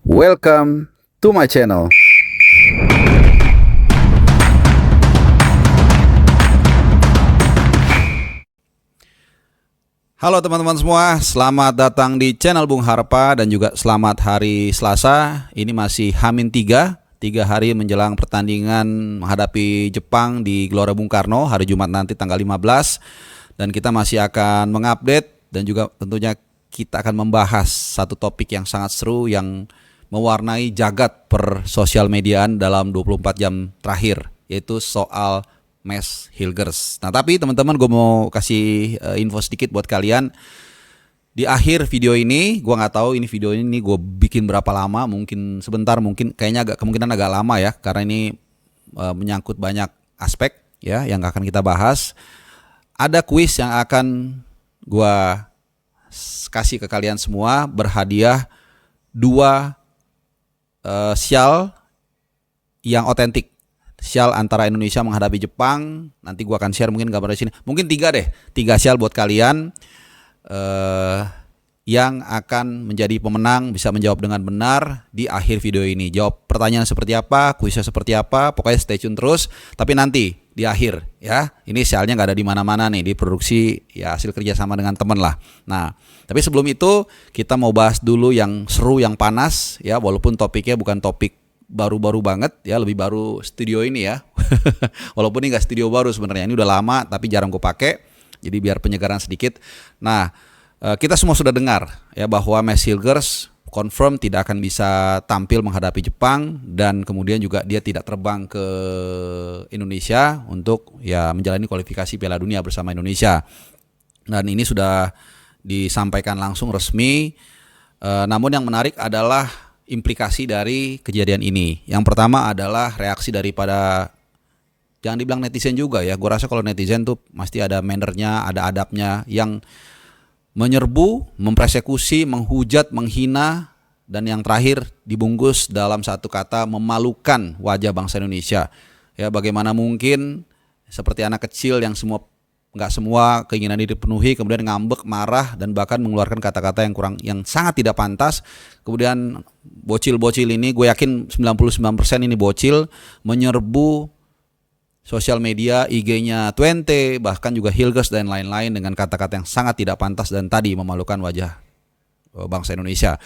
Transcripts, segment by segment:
Welcome to my channel. Halo teman-teman semua, selamat datang di channel Bung Harpa dan juga selamat hari Selasa. Ini masih H-3 hari menjelang pertandingan menghadapi Jepang di Gelora Bung Karno hari Jumat nanti tanggal 15. Dan kita masih akan mengupdate dan juga tentunya kita akan membahas satu topik yang sangat seru yang mewarnai jagat per sosial mediaan dalam 24 jam terakhir, yaitu soal Mads Hilgers. Nah tapi teman-teman, gue mau kasih info sedikit buat kalian. Di akhir video ini, gue nggak tahu ini video ini gue bikin berapa lama, mungkin sebentar, mungkin kayaknya kemungkinan agak lama ya, karena ini menyangkut banyak aspek ya yang akan kita bahas. Ada kuis yang akan gue kasih ke kalian semua, berhadiah 2 sial yang otentik. Sial antara Indonesia menghadapi Jepang. Nanti gua akan share mungkin gambar di sini. Mungkin 3 deh. 3 sial buat kalian yang akan menjadi pemenang, bisa menjawab dengan benar di akhir video ini. Jawab pertanyaan seperti apa, kuisnya seperti apa, pokoknya stay tune terus. Tapi nanti di akhir ya. Ini sialnya nggak ada di mana-mana nih, di produksi ya, hasil kerjasama dengan temen lah. Nah, tapi sebelum itu kita mau bahas dulu yang seru, yang panas ya, walaupun topiknya bukan topik baru-baru banget ya, lebih baru studio ini ya. Walaupun ini nggak studio baru sebenarnya, ini udah lama tapi jarang gue pakai, jadi biar penyegaran sedikit. Nah, kita semua sudah dengar ya bahwa Mads Hilgers confirm tidak akan bisa tampil menghadapi Jepang, dan kemudian juga dia tidak terbang ke Indonesia untuk ya menjalani kualifikasi Piala Dunia bersama Indonesia. Dan ini sudah disampaikan langsung resmi. Namun yang menarik adalah implikasi dari kejadian ini. Yang pertama adalah reaksi daripada, jangan dibilang netizen juga ya, gue rasa kalau netizen tuh pasti ada mannernya, ada adabnya, yang menyerbu, mempersekusi, menghujat, menghina, dan yang terakhir dibungkus dalam satu kata, memalukan wajah bangsa Indonesia. Ya, bagaimana mungkin seperti anak kecil yang nggak semua keinginan dipenuhi, kemudian ngambek, marah, dan bahkan mengeluarkan kata-kata yang sangat tidak pantas. Kemudian bocil-bocil ini, gue yakin 99% ini bocil, menyerbu sosial media, IG-nya Twente, bahkan juga Hilgers dan lain-lain dengan kata-kata yang sangat tidak pantas dan tadi memalukan wajah bangsa Indonesia.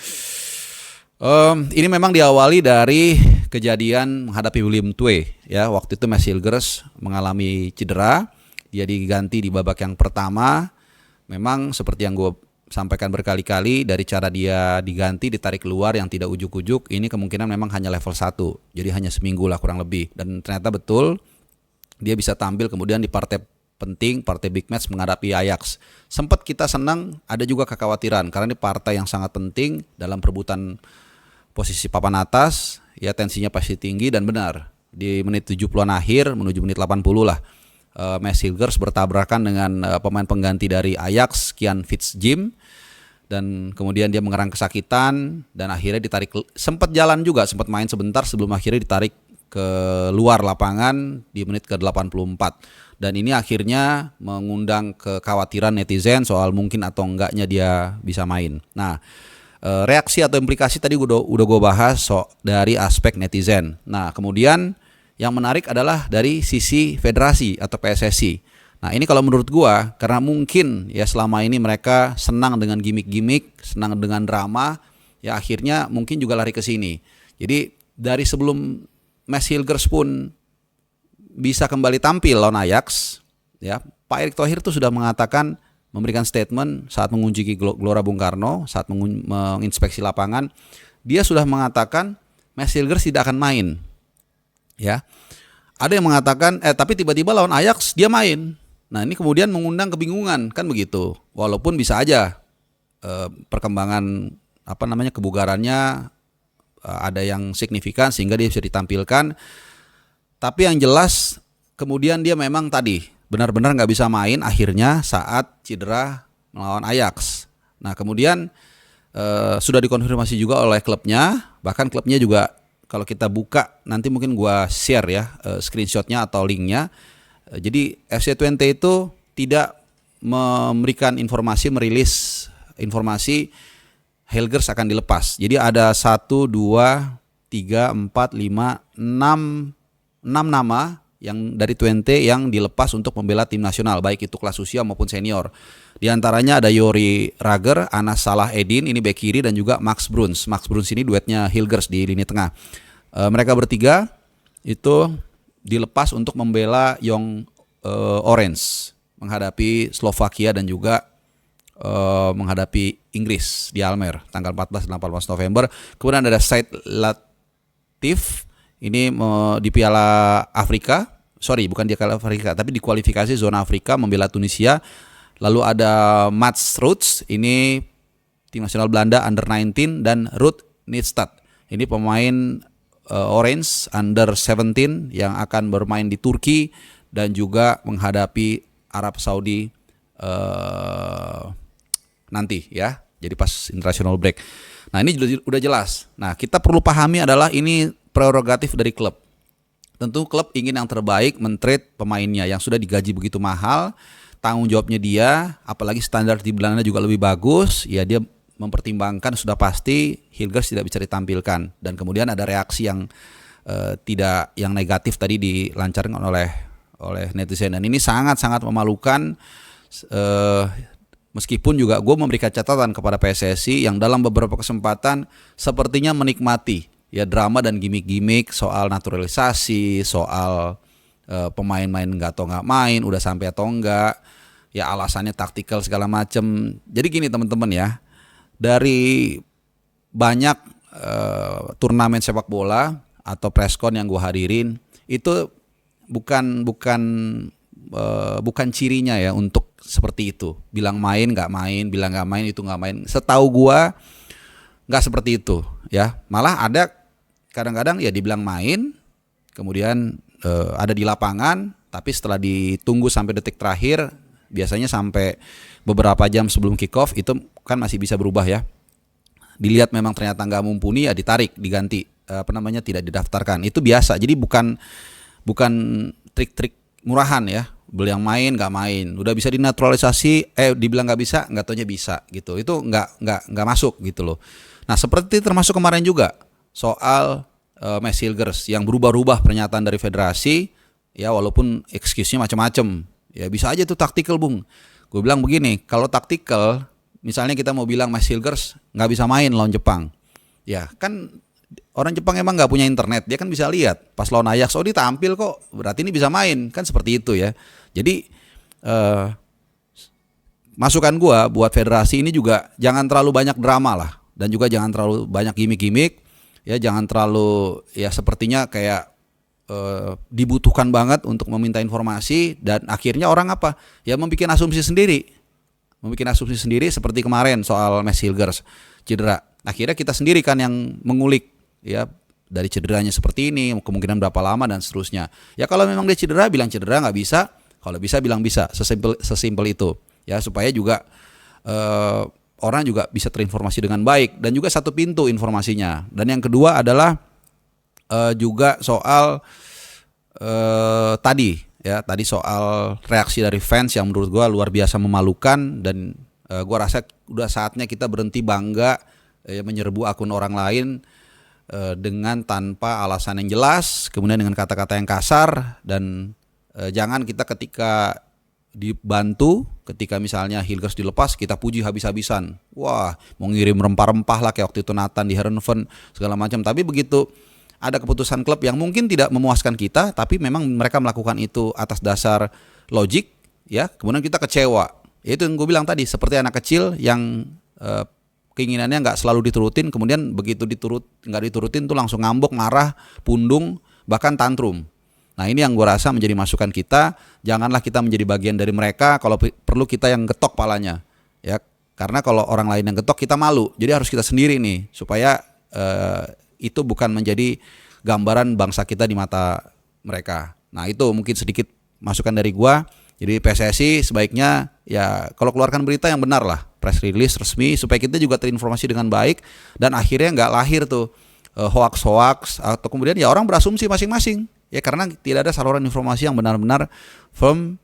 Ini memang diawali dari kejadian menghadapi William Tway ya. Waktu itu Mads Hilgers mengalami cedera, dia diganti di babak yang pertama. Memang seperti yang gue sampaikan berkali-kali, dari cara dia diganti, ditarik keluar yang tidak ujuk-ujuk, ini kemungkinan memang hanya level 1. Jadi hanya seminggu lah kurang lebih. Dan ternyata betul dia bisa tampil kemudian di partai penting, partai big match menghadapi Ajax. Sempat kita senang, ada juga kekhawatiran karena ini partai yang sangat penting dalam perebutan posisi papan atas, ya tensinya pasti tinggi. Dan benar, di menit 70-an akhir menuju menit 80 lah, Mads Hilgers bertabrakan dengan pemain pengganti dari Ajax, Kian Fitzjim, dan kemudian dia mengerang kesakitan dan akhirnya ditarik, sempat jalan juga, sempat main sebentar sebelum akhirnya ditarik ke luar lapangan di menit ke-84. Dan ini akhirnya mengundang kekhawatiran netizen soal mungkin atau enggaknya dia bisa main. Nah, reaksi atau implikasi tadi udah gue bahas dari aspek netizen. Nah, kemudian yang menarik adalah dari sisi federasi atau PSSI. Nah, ini kalau menurut gue, karena mungkin ya selama ini mereka senang dengan gimmick-gimmick, senang dengan drama, ya akhirnya mungkin juga lari ke sini. Jadi dari sebelum Mads Hilgers pun bisa kembali tampil lawan Ajax ya, Pak Erick Thohir tuh sudah mengatakan, memberikan statement saat mengunjungi Gelora Bung Karno, saat menginspeksi lapangan, dia sudah mengatakan Mads Hilgers tidak akan main. Ya. Ada yang mengatakan tapi tiba-tiba lawan Ajax dia main. Nah, ini kemudian mengundang kebingungan kan begitu. Walaupun bisa aja perkembangan kebugarannya ada yang signifikan sehingga dia bisa ditampilkan. Tapi yang jelas kemudian dia memang tadi benar-benar nggak bisa main akhirnya saat cedera melawan Ajax. Nah, kemudian sudah dikonfirmasi juga oleh klubnya, bahkan klubnya juga kalau kita buka nanti mungkin gua share ya screenshotnya atau linknya. Jadi FC Twente itu tidak memberikan informasi, merilis informasi Hilgers akan dilepas. Jadi ada 1, 2, 3, 4, 5, 6 nama yang dari 20 yang dilepas untuk membela tim nasional, baik itu kelas usia maupun senior. Di antaranya ada Yori Rager, Anas Salah Edin, ini bek kiri, dan juga Max Bruns. Max Bruns ini duetnya Hilgers di lini tengah. Mereka bertiga itu dilepas untuk membela Young Orange menghadapi Slovakia dan juga menghadapi Inggris di Almer tanggal 14 dan 18 November. Kemudian ada Said Latif, ini di Piala Afrika, bukan di Piala Afrika, tapi di kualifikasi zona Afrika membela Tunisia. Lalu ada Mats Roets, ini tim nasional Belanda under 19, dan Ruud Nitstad, ini pemain Orange under 17 yang akan bermain di Turki dan juga menghadapi Arab Saudi nanti ya. Jadi pas international break. Nah, ini udah jelas. Nah, kita perlu pahami adalah ini prerogatif dari klub. Tentu klub ingin yang terbaik, men-trade pemainnya yang sudah digaji begitu mahal, tanggung jawabnya dia, apalagi standar di Belanda juga lebih bagus, ya dia mempertimbangkan sudah pasti Hilgers tidak bisa ditampilkan. Dan kemudian ada reaksi yang tidak yang negatif tadi dilancarkan oleh netizen, dan ini sangat-sangat memalukan. Meskipun juga gue memberikan catatan kepada PSSI yang dalam beberapa kesempatan sepertinya menikmati ya drama dan gimmick-gimmick soal naturalisasi, soal pemain-main nggak main, udah sampai atau enggak, ya alasannya taktikal segala macem. Jadi gini teman-teman ya, dari banyak turnamen sepak bola atau preskon yang gue hadirin, itu bukan cirinya ya untuk seperti itu. Bilang main nggak main, bilang nggak main itu nggak main. Setahu gua nggak seperti itu ya. Malah ada kadang-kadang ya dibilang main, kemudian ada di lapangan, tapi setelah ditunggu sampai detik terakhir, biasanya sampai beberapa jam sebelum kick off itu kan masih bisa berubah ya. Dilihat memang ternyata nggak mumpuni ya ditarik, diganti, tidak didaftarkan. Itu biasa. Jadi bukan trik-trik murahan ya. Beli yang main nggak main, udah bisa dinaturalisasi, dibilang nggak bisa, nggak taunya bisa gitu. Itu nggak masuk gitu loh. Nah, seperti termasuk kemarin juga soal Mads Hilgers yang berubah-ubah pernyataan dari federasi ya, walaupun excuse-nya macam-macam. Ya bisa aja tuh taktikal, Bung. Gue bilang begini, kalau taktikal misalnya kita mau bilang Mads Hilgers nggak bisa main lawan Jepang. Ya, kan orang Jepang emang nggak punya internet, dia kan bisa lihat pas lawan Ajax, oh dia tampil kok, berarti ini bisa main, kan seperti itu ya. Jadi masukan gua buat federasi ini juga jangan terlalu banyak drama lah, dan juga jangan terlalu banyak gimmick-gimmick, ya jangan terlalu ya sepertinya kayak dibutuhkan banget untuk meminta informasi, dan akhirnya orang apa? Ya membuat asumsi sendiri seperti kemarin soal Mads Hilgers cedera. Akhirnya kita sendiri kan yang mengulik ya dari cederanya seperti ini, kemungkinan berapa lama dan seterusnya. Ya kalau memang dia cedera, bilang cedera, nggak bisa. Kalau bisa bilang bisa, sesimpel itu ya, supaya juga orang juga bisa terinformasi dengan baik dan juga satu pintu informasinya. Dan yang kedua adalah juga soal tadi soal reaksi dari fans yang menurut gue luar biasa memalukan, dan gue rasa udah saatnya kita berhenti bangga menyerbu akun orang lain dengan tanpa alasan yang jelas, kemudian dengan kata-kata yang kasar, dan jangan kita ketika dibantu, ketika misalnya Hilgers dilepas kita puji habis-habisan. Wah, mau ngirim rempah-rempah lah kayak waktu itu Nathan di Herenveen segala macam. Tapi begitu ada keputusan klub yang mungkin tidak memuaskan kita, tapi memang mereka melakukan itu atas dasar logik, ya. Kemudian kita kecewa. Itu yang gue bilang tadi, seperti anak kecil yang keinginannya nggak selalu diturutin, kemudian begitu nggak diturutin tuh langsung ngambek, marah, pundung, bahkan tantrum. Nah ini yang gue rasa menjadi masukan kita, janganlah kita menjadi bagian dari mereka, kalau perlu kita yang getok palanya, ya. Karena kalau orang lain yang getok kita malu, jadi harus kita sendiri nih, supaya itu bukan menjadi gambaran bangsa kita di mata mereka. Nah itu mungkin sedikit masukan dari gue. Jadi PSSI sebaiknya ya kalau keluarkan berita yang benar lah, press release resmi, supaya kita juga terinformasi dengan baik, dan akhirnya nggak lahir tuh hoax atau kemudian ya orang berasumsi masing-masing. Ya karena tidak ada saluran informasi yang benar-benar firm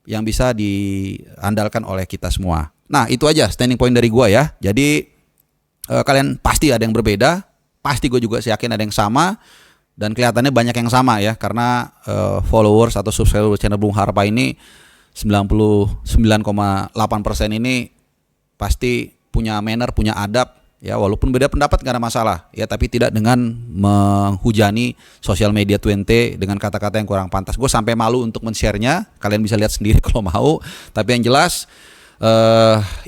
yang bisa diandalkan oleh kita semua. Nah itu aja standing point dari gua ya. Jadi kalian pasti ada yang berbeda, pasti gue juga yakin ada yang sama, dan kelihatannya banyak yang sama ya, karena followers atau subscriber channel Bung Harpa ini 99,8% ini pasti punya manner, punya adab. Ya, walaupun beda pendapat gak ada masalah ya, tapi tidak dengan menghujani sosial media 20 dengan kata-kata yang kurang pantas. Gue sampai malu untuk men-share-nya, kalian bisa lihat sendiri kalau mau. Tapi yang jelas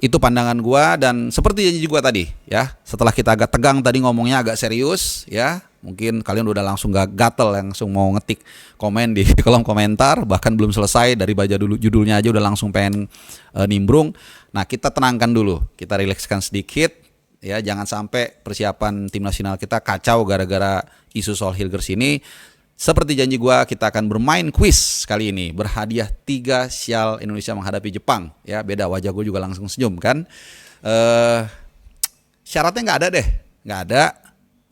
itu pandangan gue, dan seperti janji gue tadi ya, setelah kita agak tegang tadi ngomongnya agak serius ya, mungkin kalian udah langsung gak gatel langsung mau ngetik komen di kolom komentar, bahkan belum selesai dari baca dulu judulnya aja udah langsung pengen nimbrung. Nah, kita tenangkan dulu, kita rilekskan sedikit. Ya, jangan sampai persiapan tim nasional kita kacau gara-gara isu soal Hilgers ini. Seperti janji gua, kita akan bermain quiz kali ini. Berhadiah 3 sial Indonesia menghadapi Jepang. Ya, beda, wajah gue juga langsung senyum kan. Syaratnya nggak ada deh, nggak ada.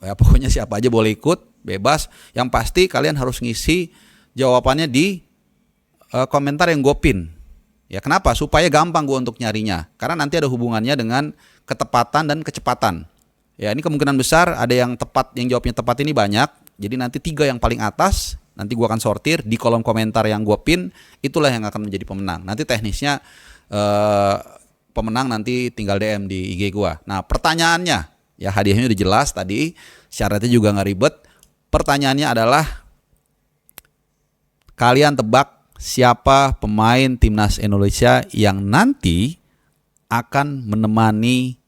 Ya, pokoknya siapa aja boleh ikut, bebas. Yang pasti kalian harus ngisi jawabannya di komentar yang gue pin. Ya, kenapa? Supaya gampang gue untuk nyarinya. Karena nanti ada hubungannya dengan ketepatan dan kecepatan. Ya, ini kemungkinan besar ada yang tepat, yang jawabnya tepat ini banyak. Jadi nanti 3 yang paling atas, nanti gue akan sortir di kolom komentar yang gue pin, itulah yang akan menjadi pemenang. Nanti teknisnya pemenang nanti tinggal DM di IG gue. Nah, pertanyaannya, ya hadiahnya udah jelas tadi, syaratnya juga nggak ribet. Pertanyaannya adalah kalian tebak siapa pemain timnas Indonesia yang nanti akan menemani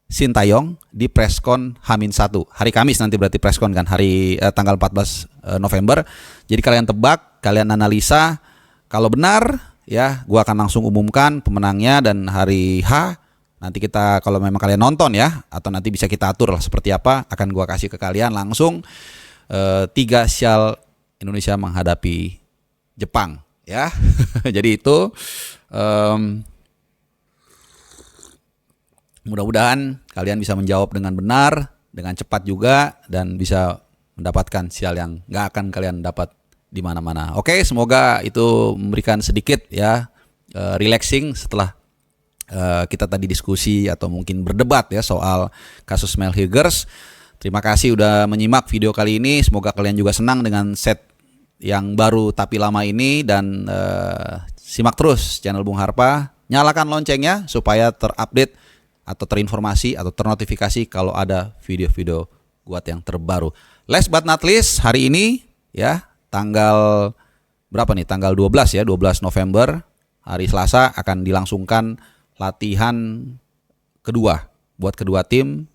Sintayong di preskon H-1 hari Kamis, nanti berarti preskon kan, hari tanggal 14 November. Jadi kalian tebak, kalian analisa, kalau benar ya gua akan langsung umumkan pemenangnya, dan hari H nanti kita, kalau memang kalian nonton ya, atau nanti bisa kita atur lah seperti apa, akan gua kasih ke kalian langsung 3 sial Indonesia menghadapi Jepang ya. Jadi itu mudah-mudahan kalian bisa menjawab dengan benar, dengan cepat juga, dan bisa mendapatkan sial yang gak akan kalian dapat di mana-mana. Oke, semoga itu memberikan sedikit ya relaxing setelah kita tadi diskusi atau mungkin berdebat ya soal kasus Mel Hilgers. Terima kasih udah menyimak video kali ini. Semoga kalian juga senang dengan set yang baru tapi lama ini, dan simak terus channel Bung Harpa. Nyalakan loncengnya supaya terupdate atau terinformasi atau ternotifikasi kalau ada video-video buat yang terbaru. Last but not least, hari ini ya, tanggal berapa nih? Tanggal 12 ya, 12 November, hari Selasa akan dilangsungkan latihan kedua buat kedua tim.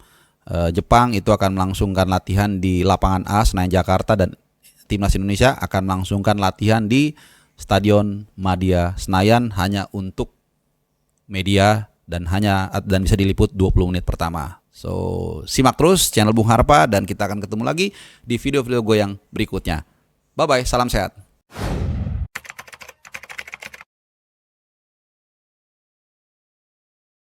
Jepang itu akan melangsungkan latihan di lapangan A Senayan Jakarta, dan timnas Indonesia akan melangsungkan latihan di Stadion Madia Senayan hanya untuk media, dan bisa diliput 20 menit pertama. So, simak terus channel Bung Harpa, dan kita akan ketemu lagi di video-video gue yang berikutnya. Bye bye, salam sehat.